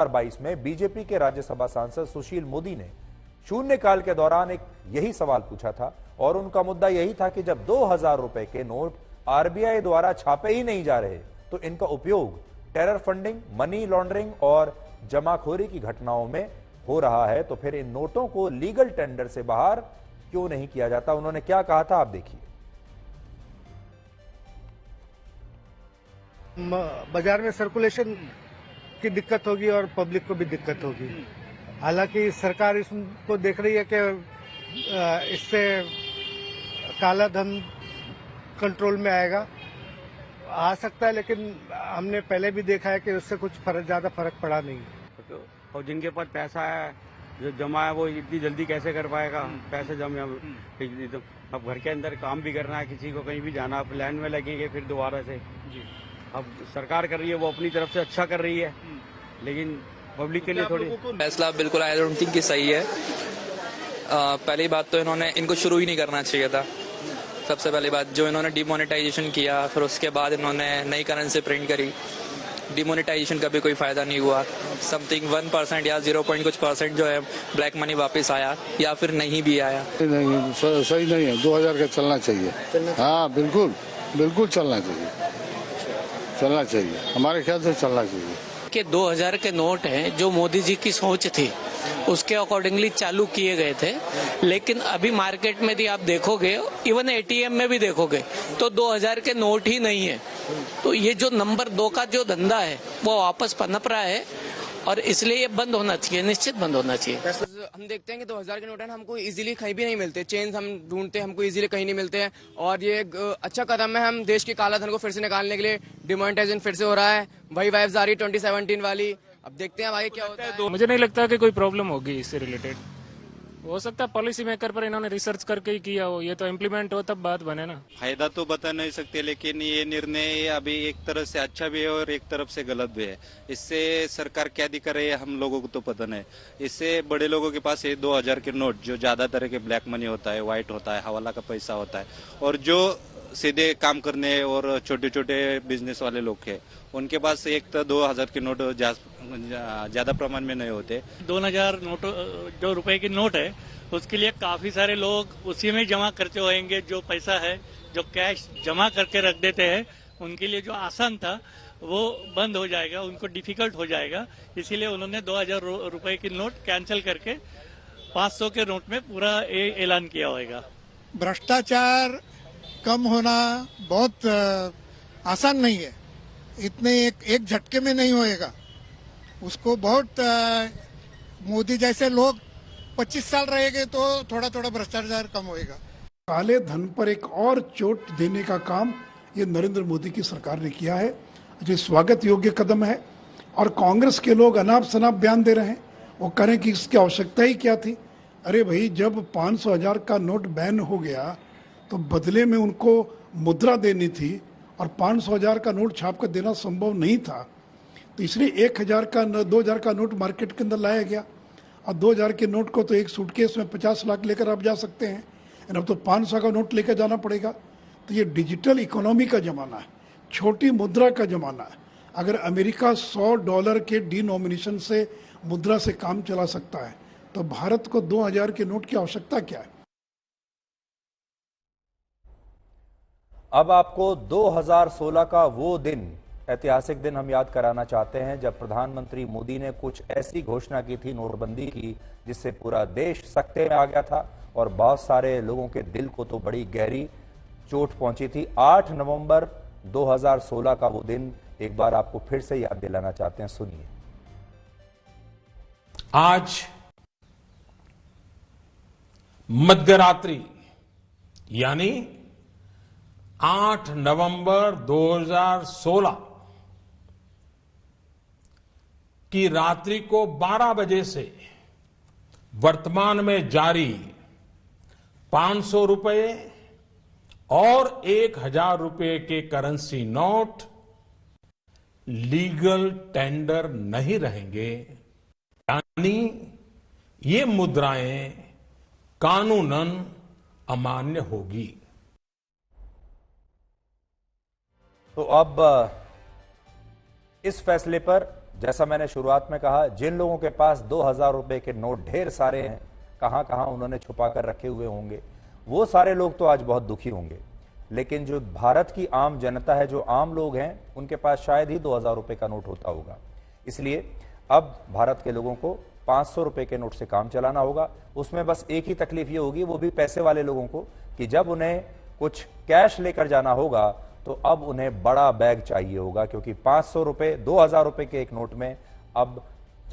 2022 में बीजेपी के राज्यसभा सांसद सुशील मोदी ने शून्यकाल के दौरान एक यही सवाल पूछा था और उनका मुद्दा यही था कि जब 2000 रुपए के नोट आरबीआई द्वारा छापे ही नहीं जा रहे तो इनका उपयोग टेरर फंडिंग, मनी लॉन्ड्रिंग और जमाखोरी की घटनाओं में हो रहा है, तो फिर इन नोटों को लीगल टेंडर से बाहर क्यों नहीं किया जाता। उन्होंने क्या कहा था, आप देखिए। बाजार में सर्कुलेशन की दिक्कत होगी और पब्लिक को भी दिक्कत होगी। हालांकि सरकार इसको देख रही है कि इससे काला धन कंट्रोल में आएगा, आ सकता है, लेकिन हमने पहले भी देखा है कि उससे कुछ ज्यादा फर्क पड़ा नहीं। और जिनके पास पैसा है, जो जमा है, वो इतनी जल्दी कैसे कर पाएगा? पैसे जमे, अब घर के अंदर काम भी करना है, किसी को कहीं भी जाना, अब लाइन में लगेंगे फिर दोबारा से। अब सरकार कर रही है, वो अपनी तरफ से अच्छा कर रही है, लेकिन पब्लिक के लिए थोड़ी फैसला बिल्कुल आई डोंट थिंक कि सही है। पहली बात तो इनको शुरू ही नहीं करना चाहिए था। सबसे पहली बात, जो इन्होंने डिमोनेटाइजेशन किया, फिर उसके बाद इन्होंने नई करेंसी प्रिंट करी। डिमोनेटाइजेशन का भी कोई फायदा नहीं हुआ। समथिंग 1% या 0 कुछ % जो है ब्लैक मनी वापस आया या फिर नहीं भी आया। नहीं, सही नहीं है। 2000 का चलना चाहिए। हाँ, बिल्कुल बिल्कुल चलना चाहिए। हमारे ख्याल से चलना चाहिए कि 2000 के नोट हैं, जो मोदी जी की सोच थी उसके अकॉर्डिंगली चालू किए गए थे, लेकिन अभी मार्केट में भी आप देखोगे, इवन एटीएम में भी देखोगे तो 2000 के नोट ही नहीं है। तो ये जो नंबर 2 का जो धंधा है वो वापस पनप रहा है और इसलिए ये बंद होना चाहिए, निश्चित बंद होना चाहिए। हम देखते हैं कि 2000 के नोट हैं, हमको इजीली कहीं भी नहीं मिलते। चेंज हम ढूंढते हैं, हमको इजीली कहीं नहीं मिलते हैं, और ये अच्छा कदम है। हम देश के काला धन को फिर से निकालने के लिए डिमोनेटाइजेशन फिर से हो रहा है, वही वाइब्स आ रही 2017 वाली। अब देखते हैं भाई क्या होता है। मुझे नहीं लगता कि कोई प्रॉब्लम होगी इससे रिलेटेड। हो सकता है पॉलिसी मेकर पर इन्होंने रिसर्च करके ही किया हो, ये तो इम्प्लीमेंट हो तब बात बने ना। फायदा तो बता नहीं सकते, लेकिन ये निर्णय अभी एक तरफ से अच्छा भी है और एक तरफ से गलत भी है। इससे सरकार क्या दिखा रही है हम लोगों को तो पता नहीं। इससे बड़े लोगों के पास ये 2000 के नोट, जो ज्यादातर के ब्लैक मनी होता है, व्हाइट होता है, हवाला का पैसा होता है, और जो सीधे काम करने और छोटे छोटे बिजनेस वाले लोग हैं, उनके पास एक तो 2000 के नोट ज्यादा प्रमाण में नहीं होते। 2000 नोट जो रुपए की नोट है, उसके लिए काफी सारे लोग उसी में जमा करते होंगे। जो पैसा है, जो कैश जमा करके रख देते हैं, उनके लिए जो आसान था वो बंद हो जाएगा, उनको डिफिकल्ट हो जाएगा। इसीलिए उन्होंने 2000 रुपए की नोट कैंसिल करके 500 के नोट में पूरा ऐलान किया होगा। भ्रष्टाचार कम होना बहुत आसान नहीं है, इतने एक झटके में नहीं होएगा। उसको बहुत मोदी जैसे लोग 25 साल रहेंगे तो थोड़ा थोड़ा भ्रष्टाचार कम होएगा। काले धन पर एक और चोट देने का काम ये नरेंद्र मोदी की सरकार ने किया है, जो स्वागत योग्य कदम है। और कांग्रेस के लोग अनाप शनाप बयान दे रहे हैं, वो करें कि इसकी आवश्यकता ही क्या थी। अरे भाई, जब 500,000 का नोट बैन हो गया तो बदले में उनको मुद्रा देनी थी और 500,000 का नोट छाप कर देना संभव नहीं था, तो इसलिए 1000 का 2000 का नोट मार्केट के अंदर लाया गया। और 2000 के नोट को तो एक सूटकेस में 50 लाख लेकर आप जा सकते हैं, अब तो 500 का नोट लेकर जाना पड़ेगा। तो ये डिजिटल इकोनॉमी का ज़माना है, छोटी मुद्रा का ज़माना है। अगर अमेरिका $100 के डिनोमिनेशन से मुद्रा से काम चला सकता है, तो भारत को 2000 के नोट की आवश्यकता क्या है। अब आपको 2016 का वो दिन, ऐतिहासिक दिन हम याद कराना चाहते हैं जब प्रधानमंत्री मोदी ने कुछ ऐसी घोषणा की थी, नोटबंदी की, जिससे पूरा देश सकते में आ गया था और बहुत सारे लोगों के दिल को तो बड़ी गहरी चोट पहुंची थी। 8 नवंबर 2016 का वो दिन एक बार आपको फिर से याद दिलाना चाहते हैं, सुनिए। आज मध्यरात्रि यानी 8 नवंबर 2016 की रात्रि को 12 बजे से वर्तमान में जारी 500 रुपए और 1000 रुपए के करेंसी नोट लीगल टेंडर नहीं रहेंगे, यानी ये मुद्राएं कानूनन अमान्य होगी। तो अब इस फैसले पर जैसा मैंने शुरुआत में कहा, जिन लोगों के पास 2000 रुपए के नोट ढेर सारे हैं, कहां कहां उन्होंने छुपा कर रखे हुए होंगे, वो सारे लोग तो आज बहुत दुखी होंगे। लेकिन जो भारत की आम जनता है, जो आम लोग हैं, उनके पास शायद ही 2000 रुपए का नोट होता होगा। इसलिए अब भारत के लोगों को 500 रुपए के नोट से काम चलाना होगा। उसमें बस एक ही तकलीफ ये होगी, वो भी पैसे वाले लोगों को, कि जब उन्हें कुछ कैश लेकर जाना होगा तो अब उन्हें बड़ा बैग चाहिए होगा, क्योंकि 500 रुपए 2000 रुपए के एक नोट में अब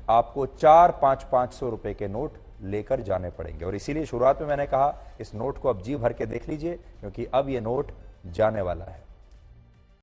आपको 4-500 रुपए के नोट लेकर जाने पड़ेंगे। और इसीलिए शुरुआत में मैंने कहा, इस नोट को अब जी भर के देख लीजिए, क्योंकि अब ये नोट जाने वाला है।